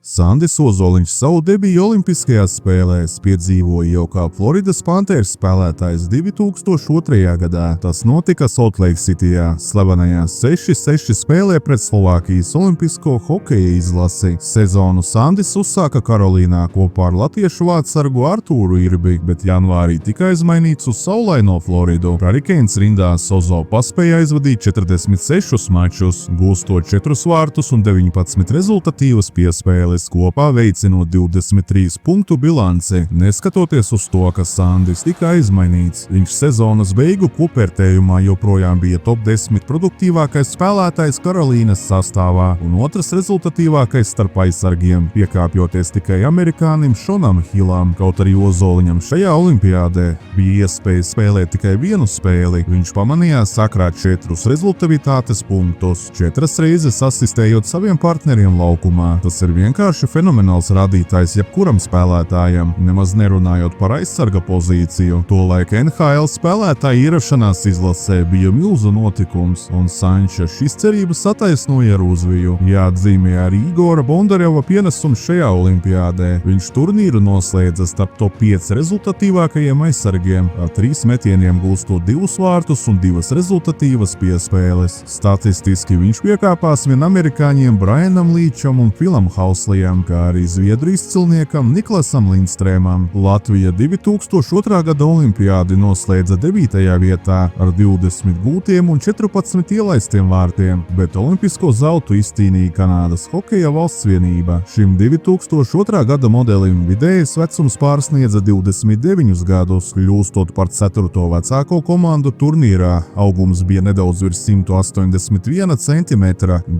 Sandis Ozoliņš savu debiju Olimpiskajās spēlēs piedzīvoja jau kā Floridas Panthers spēlētājs 2002. gadā. Tas notika Salt Lake Cityjā, slavenajā 6-6 spēlē pret Slovākijas olimpisko hokeja izlasi. Sezonu Sandis uzsāka Karolīnā kopā ar latviešu vārtsargu Artūru Irbi, bet janvārī tika aizmainīts uz saulaino Floridu. Hurricanes rindās Ozo paspēja aizvadīt 46 mačus, gūstot 4 vārtus un 19 rezultatīvas piespēles, kopā veicinot 23 punktu bilanci. Neskatoties uz to, ka Sandis tika aizmainīts, viņš sezonas beigu kopvērtējumā joprojām bija top 10 produktīvākais spēlētājs Karolīnas sastāvā un otrs rezultatīvākais starp aizsargiem, piekāpjoties tikai amerikānim Šonam Hilam. Kaut arī Ozoliņam šajā olimpiādē bija iespēja spēlēt tikai vienu spēli, viņš pamanījās sakrāt 4 rezultatīvitātes punktus, 4 reizes asistējot saviem partneriem laukumā. Tas ir vienkārši fenomenāls rādītājs jebkuram spēlētājam, nemaz nerunājot par aizsarga pozīciju. Tolaik NHL spēlētāja ierašanās izlasē bija milzu notikums, un Sanča šīs cerības attaisnoja ar uzviju. Jāatzīmē arī Igora Bondareva pienesums šajā olimpiādē. Viņš turnīru noslēdza starp top 5 rezultatīvākajiem aizsargiem, ar 3 metieniem gūstot 2 vārtus un 2 rezultatīvas piespēles. Statistiski viņš piekāpās vien amerikāņiem Brianam Līčam un Filam Hauslijam, kā arī zviedru izcilniekam Niklasam Lindstrēmam. Latvija 2002. gada olimpiādi noslēdza 9. vietā ar 20 gūtiem un 14 ielaistiem vārtiem, bet olimpisko zeltu izcīnīja Kanādas hokeja valstsvienība. Šim 2002. gada modelim vidējais vecums pārsniedza 29 gadus, kļūstot par 4. vecāko komandu turnīrā. Augums bija nedaudz virs 181 cm,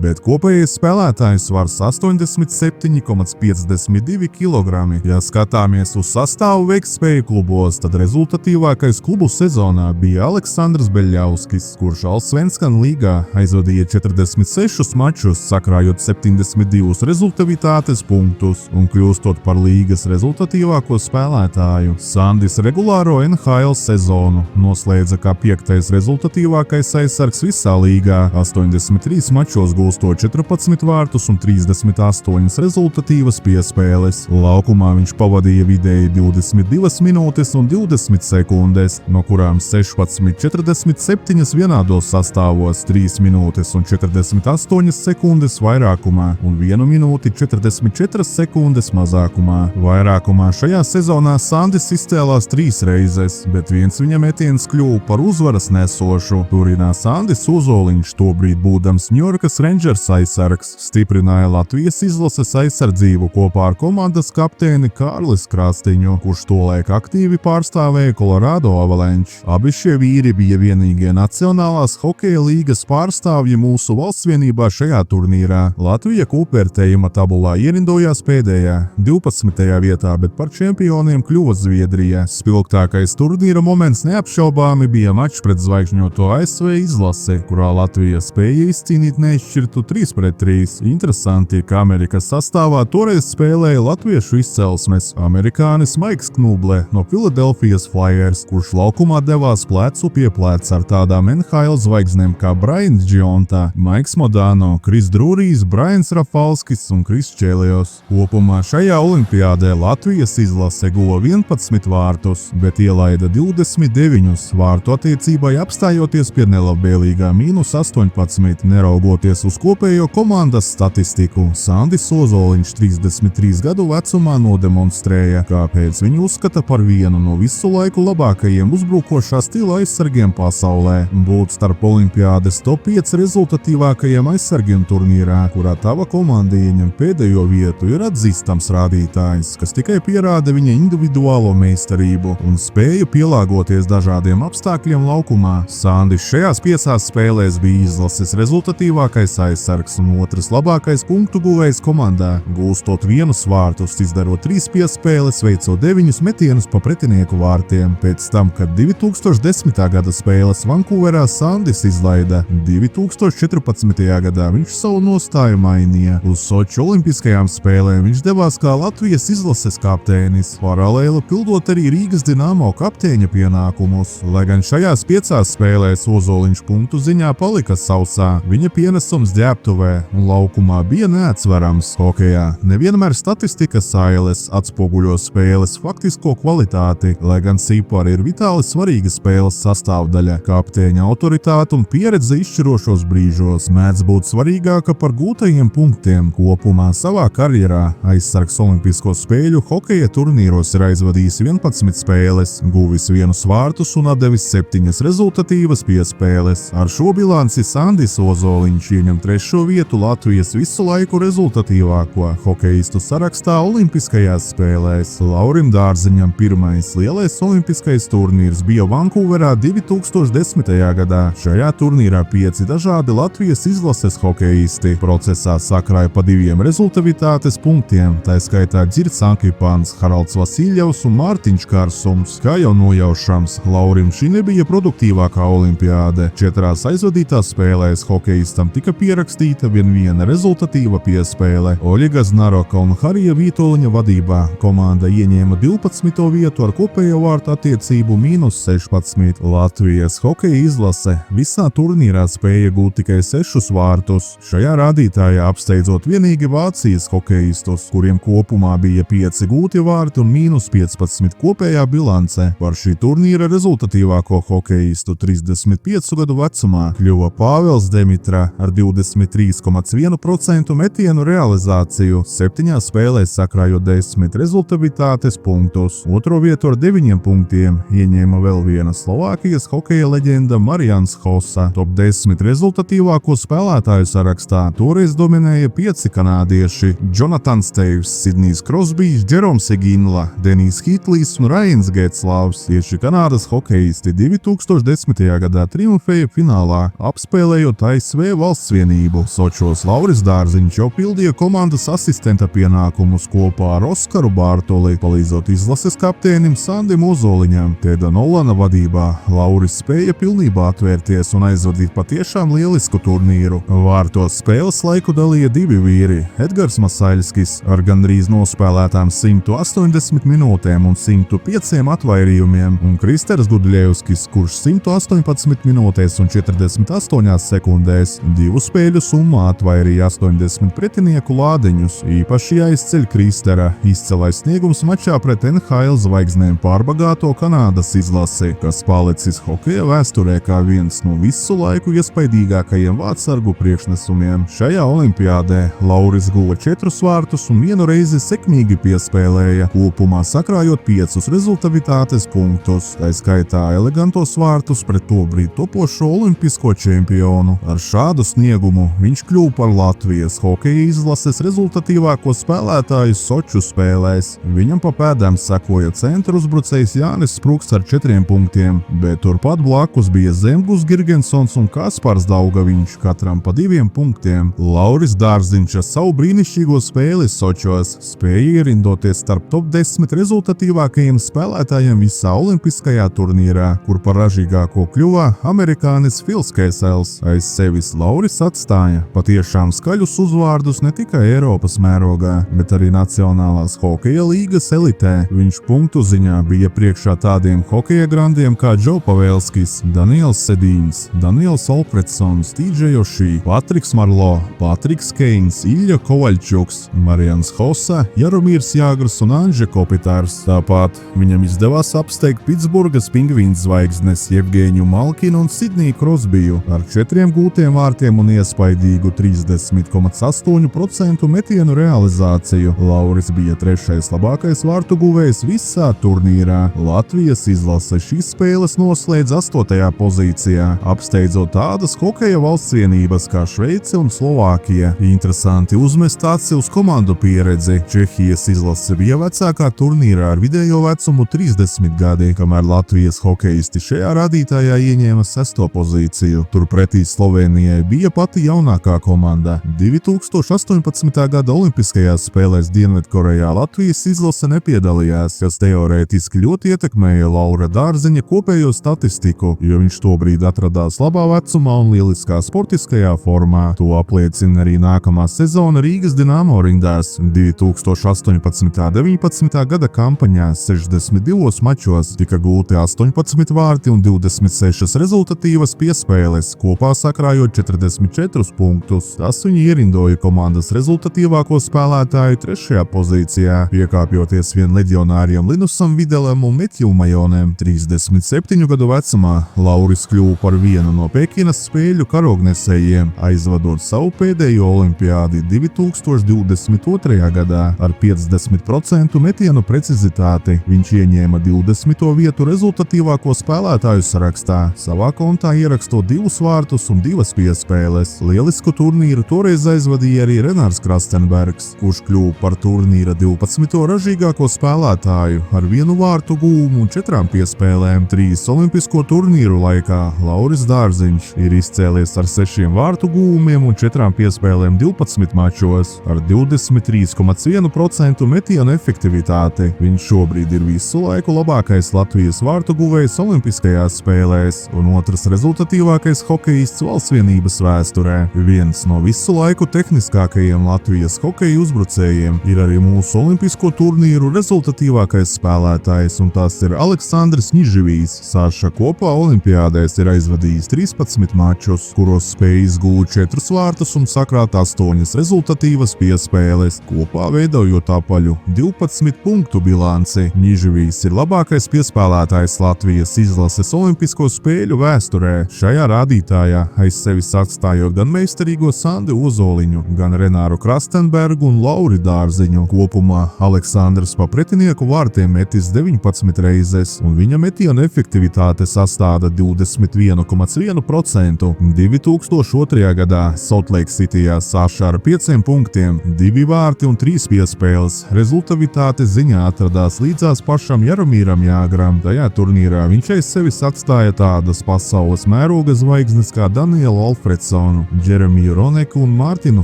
bet kopējais spēlētājs svars 87,52 kg. Ja skatāmies uz sastāvu veiktspēju klubos, tad rezultatīvākais klubu sezonā bija Aleksandrs Beļļauskis, kurš Allsvenskan līgā aizvadīja 46 mačus, sakrājot 72 rezultatīvitātes punktus un kļūstot par līgas rezultatīvāko spēlētāju. Sandis regulāro NHL sezonu noslēdza kā 5. rezultatīvākais aizsargs visā līgā, 83 mačos gūstot 14 vārtus un 38 rezultatīvas piespēles. Laukumā viņš pavadīja vidēji 22 minūtes un 20 sekundes, no kurām 16,47 vienādos sastāvos, 3 minūtes un 48 sekundes vairākumā un 1 minūti 44 sekundes mazākumā. Vairākumā šajā sezonā Sandis izcēlās 3 reizes, bet viens viņa metiens kļuva par uzvaras nesošu. Turinā Sandis Ozoliņš, tobrīd būdams Ņujorkas Rangers aizsargs, stiprināja Latvijas izlases aizsardzību kopā ar komandas kapteini Kārlis Krastiņu, kurš tolaik aktīvi pārstāvēja Colorado Avalanche. Abi šie vīri bija vienīgie Nacionālās hokeja līgas pārstāvji mūsu valstsvienībā šajā turnīrā. Latvija kopvērtējuma tabulā ierindojās pēdējā, 12. vietā, bet par čempioniem kļuva Zviedrija. Spilgtākais turnīra moments neapšaubāmi bija mačs pret zvaigžņoto ASV izlasi, kurā Latvija spēja izcīnīt neizšķirtu 3-3. Interesanti, ka Amerikas sastāvā toreiz spēlēja latviešu izcelsmes amerikānis Maiks Knuble no Philadelphia Flyers, kurš laukumā devās plecu pie pleca ar tādām NHL zvaigznēm kā Brians Gionta, Maiks Modano, Kris Drurijs, Brians Rafalskis un Kris Čelios. Kopumā šajā olimpiādē Latvijas izlase guva 11 vārtus, bet ielaida 29 vārtu attiecībai apstājoties pie nelabvēlīgā -18, neraugoties uz kopējo komandas statistiku. Sandis Ozoliņš 33 gadu vecumā nodemonstrēja, kāpēc viņu uzskata par vienu no visu laiku labākajiem uzbrukošā stila aizsargiem pasaulē. Būt starp olimpiādes top 5 rezultatīvākajiem aizsargiem turnīrā, kurā tava komanda ieņem pēdējo vietu, ir atzīstams rādītājs, kas tikai pierāda viņa individuālo meistarību un spēju pielāgoties dažādiem apstākļiem laukumā. Sandis šajās 5 spēlēs bija izlases rezultatīvākais aizsargs un otrs labākais punktu guvējs komandā, gūstot 1 vārtus, izdarot 3 piespēles, veicot 9 metienus pa pretinieku vārtiem. Pēc tam, kad 2010. gada spēles Vankūverā Sandis izlaida, 2014. gadā viņš savu nostāju mainīja. Uz Soču olimpiskajām spēlēm viņš devās kā Latvijas izlases kapteinis, paralēli pildot arī Rīgas Dinamo kapteiņa pienākumus. Lai gan šajās 5 spēlēs Ozoliņš punktu ziņā palika sausā, viņa pienesums ģērbtuvē un laukumā bija neatsverams. hokejā nevienmēr statistikas sailes atspoguļo spēles faktisko kvalitāti, lai gan cipari ir vitāli svarīga spēles sastāvdaļa. Kapteiņa autoritāte un pieredze izšķirošos brīžos mēdz būt svarīgāka par gūtajiem punktiem. Kopumā savā karjerā aizsargs Olimpisko spēļu hokeja turnīros ir aizvadījis 11 spēles, guvis 1 vārtus un atdevis 7 rezultatīvas piespēles. Ar šo bilanci Sandis Ozoliņš ieņem 3. vietu Latvijas visu laiku rezultatīvāko hokeistu sarakstā Olimpiskajās spēlēs. Laurim Dārziņam pirmais lielais olimpiskais turnīrs bija Vankūverā 2010. gadā. Šajā turnīrā 5 dažādi Latvijas izlases hokeisti procesā sakrāja pa 2 rezultatīvitātes punktiem, tā skaitā Dzirds Ankipans, Haralds Vasiļevs un Mārtiņš Karsums. Kā jau nojaušams, Laurim šī nebija produktīvākā olimpiāde. 4 aizvadītās spēlēs hokeistam tika pierakstīta viena rezultatīva piespēle. Oļega Znaroka un Harija Vītoliņa vadībā komanda ieņēma 12. vietu ar kopējo vārtu attiecību -16. Latvijas hokeja izlase visā turnīrā spēja gūt tikai 6 vārtus. Šajā rādītājā apsteidzot vienīgi Vācijas hokeistus, kuriem kopumā bija 5 gūti vārti un -15 kopējā bilance. Par šī turnīra rezultatīvāko hokeistu 35 gadu vecumā kļuva Pāvils Demitra ar 23,1% metienu realizāciju, 7 spēlēs sakrājot 10 rezultatīvitātes punktus. Otro vietu ar 9 punktiem ieņēma vēl viena Slovākijas hokeja leģenda Marians Hossa. Top 10 rezultatīvāko spēlētāju sarakstā toreiz dominēja 5 kanādieši – Jonatans Teivs, Sidnijs Krosbijs, Džeroms Eginla, Denijs Hitlijs un Rajans Gēclavs. Tieši Kanādas hokeisti 2010. gadā triumfēja finālā, apspēlējot ASV valsts vienību. Sočos Lauris Dārziņš jau pildīja komandas asistenta pienākumus kopā ar Oskaru Bārtoli, palīdzot izlases kapteinim Sandim Ozoliņam. Teda Nolana vadībā Lauris spēja pilnībā atvērties un aizvadīt patiešām lielisku turnīru. Vārtos spēles laiku dalīja 2 vīri – Edgars Masaļskis ar gandrīz nospēlētām 180 minūtēm un 105 atvairījumiem, un Kristers Gudļevskis, kurš 118 minūtēs un 48 sekundēs 2 spēļu summā atvairīja 80 pretinieku lādiņus. Īpaši jāizceļ Kristera izcelais sniegums mačā pret NHL zvaigznēm pārbagāto Kanādas izlasi, kas palicis hokeja vēsturē kā viens no visu laiku iespaidīgākajiem vārtsargu priekšnesumiem. Šajā olimpiādē Lauris guva 4 vārtus un 1 reizi sekmīgi piespēlēja, kopumā sakrājot 5 rezultatīvitātes punktus, tā skaitā elegantos vārtus pret tobrīd topošo olimpisko čempionu. Ar šādu sniegumu viņš kļuva par Latvijas hokeja izlases rezultatīvāko spēlētāju Soču spēlēs. Viņam pa pēdām sekoja centra uzbrucējs Jānis Spruks ar 4 punktiem, bet turpat blakus bija Zemgus Girgensons un Kaspars Daugaviņš, katram pa 2 punktiem. Lauris Dārziņš ar savu brīnišķīgo spēli Sočos spēja ierindoties starp top 10 rezultatīvākajiem spēlētājiem visā olimpiskajā turnīrā, kur par ražīgāko kļuva amerikānis Fils Kēsels. Aiz sevis Lauris atstāja patiešām skaļus uzvārdus ne tikai Eiropas mērogā, bet arī Nacionālās hokeja līgas elitē. Viņš punktu ziņā bija priekšā tādiem hokeja grandiem kā Džo Pavēlskis, Daniels Sedīns, Daniels Olpretsons, TJ Ošī, Patriks Marlo, Patriks Keins, Ilja Kovaļčuks, Marians Hossa, Jaromīrs Jāgrs un Anže Kopitārs. Tāpat viņam izdevās apsteigt Pitsburgas Pingvīns zvaigznes Jevgeņu Malkinu un Sidniju Krosbiju ar 4 gūtiem vārtiem un iespaidīgu 30,8% metienu realizāciju. Lauris bija 3. labākais vārtu guvējs visā turnīrā. Latvijas izlase šīs spēles noslēdz 8. pozīcijā, apsteidzot tādas hokeja valsts vienības kā Šveice un Slovākija. Interesanti uzmest aci uz komandu pieredzi. Čehijas izlase bija vecākā turnīrā ar vidējo vecumu 30 gadi, kamēr Latvijas hokeisti šajā rādītājā ieņēma 6. pozīciju. Turpretī Slovēnijai bija pati jaunākā komanda. 2018. gada olimpiskajās spēlēs Dienvidkorejā Latvijas izlase nepiedalījās, kas teorētiski ļoti ietekmēja Laura Dārziņa kopējo statistiku, jo viņš tobrīd atradās labā vecumā un lieliskā sportiskajā formā. To apliecina arī nākamā sezona Rīgas Dinamo rindās. 2018.–19. gada kampaņā 62 mačos tika gūti 18 vārti un 26 rezultatīvas piespēles, kopā sakrājot 44 punktus. Tas viņu ierindoja komandas rezultatīvas rezultatīvāko spēlētāju 3. pozīcijā, piekāpjoties vien leģionāriem Linusam Videlam un Metju Majonam. 37 gadu vecumā Lauris kļuva par vienu no Pekinas spēļu karognesējiem, aizvadot savu pēdējo olimpiādi 2022. gadā ar 50% metienu precizitāti. Viņš ieņēma 20. vietu rezultatīvāko spēlētāju sarakstā, savā kontā ierakstot 2 vārtus un 2 piespēles. Lielisku turnīru toreiz aizvadīja arī Renārs Krastenbergs, kurš kļuva par turnīra 12. ražīgāko spēlētāju ar 1 vārtu gūmu un 4 piespēlēm. 3 olimpisko turnīru laikā Lauris Dārziņš ir izcēlies ar 6 vārtu gūmiem un 4 piespēlēm 12 mačos ar 23,1% metienu efektivitāti. Viņš šobrīd ir visu laiku labākais Latvijas vārtu guvējs olimpiskajās spēlēs un otrs rezultatīvākais hokejists valsts vienības vēsturē. Viens no visu laiku tehniskākajiem Latvijas hokeja uzbrucējiem ir arī mūsu olimpisko turnīru rezultatīvākais spēlētājs, un tas ir Aleksandrs Niživijs. Saša kopā olimpiādēs ir aizvadījis 13 mačus, kuros spējis gūt 4 vārtus un sakrāt 8 rezultatīvas piespēles, kopā veidojot apaļu 12 punktu bilanci. Niživijs ir labākais piespēlētājs Latvijas izlases olimpisko spēļu vēsturē. Šajā rādītājā aiz sevis atstājot gan meistarīgo Sandi Ozoliņu, gan Renāru Krastenbergu un Lauri Dārziņu. Kopumā Aleksandrs pa pretinieku vārtiem metis 19 reizes, un viņa metiena efektivitāte sastāda 21,1%. 2002. gadā Salt Lake Cityjā Saša ar 5 punktiem, 2 vārti un 3 piespēles rezultatīvitātes ziņā atradās līdzās pašam Jaromīram Jāgram. Tajā turnīrā viņš aiz sevis atstāja tādas pasaules mēroga zvaigznes kā Danielu Alfredsonu, Džeremiju Roneku un Mārtinu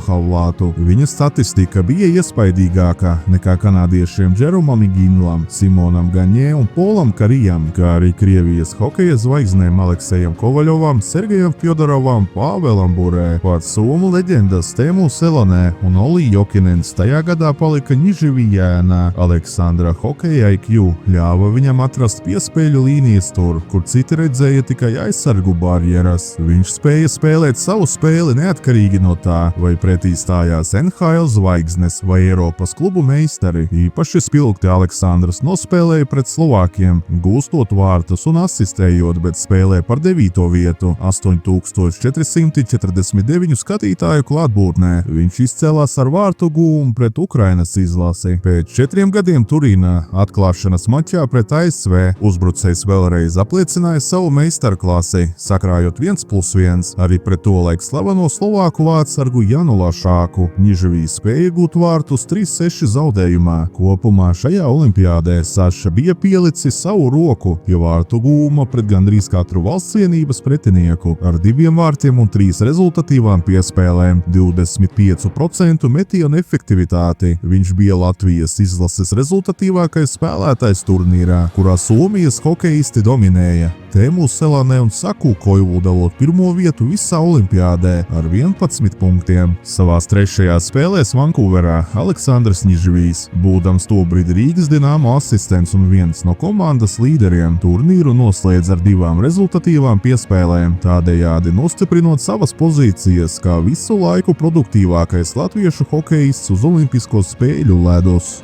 Havlātu. Viņa statistika bija iespaidīgāka nekā kanādiešiem Džeromam Iginlam, Simonam Gaņē un Polam Karijam, kā arī Krievijas hokeja zvaigznēm Aleksejam Kovaļovam, Sergejam Fjodorovam, Pāvelam Burē. Par somu leģendas Teemu Selonē un Oli Jokinens tajā gadā palika Niživijēnā. Aleksandra hokeja IQ ļāva viņam atrast piespēļu līnijas tur, kur citi redzēja tikai aizsargu barjeras. Viņš spēja spēlēt savu spēli neatkarīgi no tā, vai pretī stājās NHL zvaigznes vai Eiropas klubu meistari. Īpaši spilgti Aleksandrs nospēlēja pret Slovākiem, gūstot vārtus un asistējot, bet spēlē par 9. vietu 8449 skatītāju klātbūtnē. Viņš izcēlās ar vārtu gūmu pret Ukrainas izlasi. Pēc 4 gadiem Turīnā atklāšanas mačā pret ASV uzbrucējs vēlreiz apliecināja savu meistarklasi, sakrājot 1+1 arī pret tolaik slaveno slovāku vārtsargu Janu Lašāku. Niživijs spēja gūt vārtus 3-6 zaudējumā. Kopumā šajā olimpiādē Saša bija pielicis savu roku pie vārtu gūma pret gandrīz katru valsts vienības pretinieku ar 2 vārtiem un 3 rezultatīvām piespēlēm, 25% metienu efektivitāti. Viņš bija Latvijas izlases rezultatīvākais spēlētājs turnīrā, kurā Somijas hokeisti dominēja. Teemu Selonē un Saku Koivu dalot 1. vietu visā olimpiādē ar 11 punktiem. Savās 3. spēlēs Vankūverā Aleksandrs Niživijs, būdams tobrīd Rīgas Dinamo asistents un viens no komandas līderiem, turnīru noslēdz ar 2 rezultatīvām piespēlēm, tādējādi nostiprinot savas pozīcijas kā visu laiku produktīvākais latviešu hokejists uz olimpisko spēļu ledus.